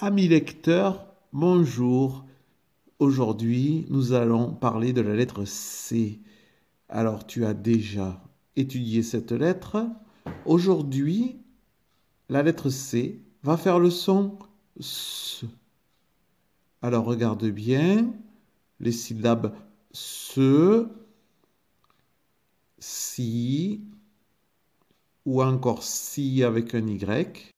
Amis lecteurs, bonjour. Aujourd'hui, nous allons parler de la lettre C. Alors, tu as déjà étudié cette lettre. Aujourd'hui, la lettre C va faire le son S. Alors, regarde bien les syllabes se, si ou encore si avec un Y.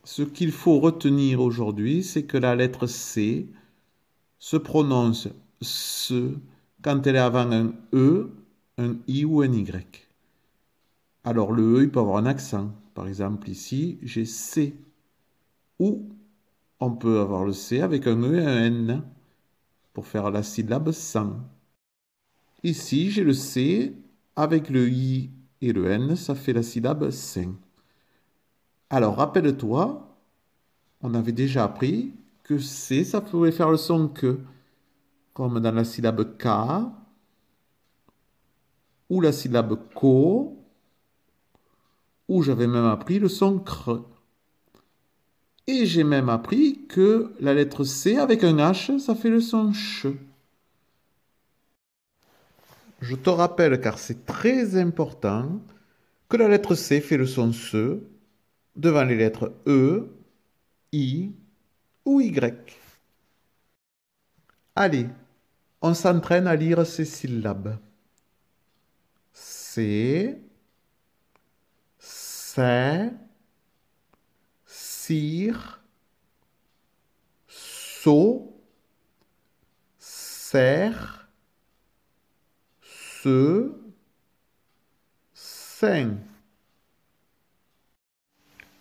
Ce qu'il faut retenir aujourd'hui, c'est que la lettre C se prononce se quand elle est avant un E, un I ou un Y. Alors le E, il peut avoir un accent. Par exemple, ici, j'ai C. Ou on peut avoir le C avec un E et un N pour faire la syllabe sans. Ici, j'ai le C avec le I et le N, ça fait la syllabe sain. Alors, rappelle-toi, on avait déjà appris que C, ça pouvait faire le son que, comme dans la syllabe K, ou la syllabe ko, ou j'avais même appris le son cr. Et j'ai même appris que la lettre C avec un H, ça fait le son ch. Je te rappelle, car c'est très important, que la lettre C fait le son se devant les lettres E, I ou Y. Allez, on s'entraîne à lire ces syllabes. C, c'est, cire, so, serre, se, sain.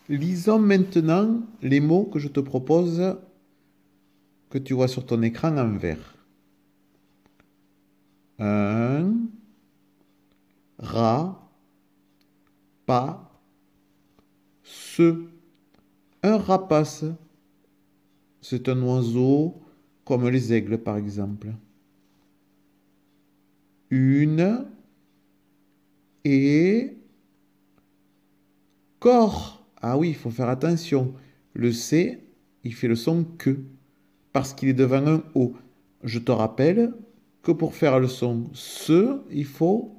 Lisons maintenant les mots que je te propose que tu vois sur ton écran en vert. Un rat, pas, ce. Un rapace, c'est un oiseau comme les aigles par exemple. Une et corps. Ah oui, il faut faire attention. Le C, il fait le son que parce qu'il est devant un O. Je te rappelle que pour faire le son se, il faut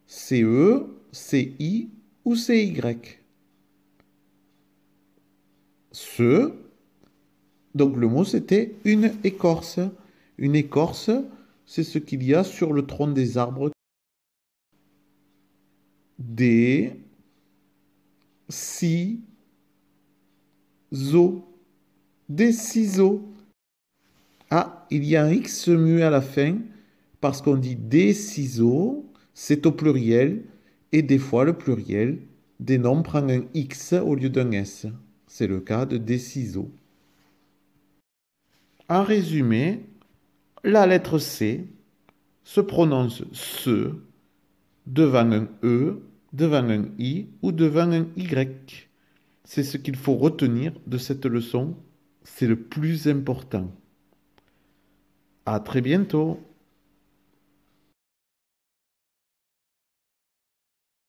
CE, CI ou CY. Se, donc le mot c'était une écorce. Une écorce, c'est ce qu'il y a sur le tronc des arbres. Des ciseaux. Des ciseaux. Ah, il y a un X muet à la fin parce qu'on dit des ciseaux, c'est au pluriel, et des fois le pluriel des noms prend un X au lieu d'un S. C'est le cas de des ciseaux. En résumé, la lettre C se prononce se devant un E, devant un I ou devant un Y. C'est ce qu'il faut retenir de cette leçon. C'est le plus important. À très bientôt.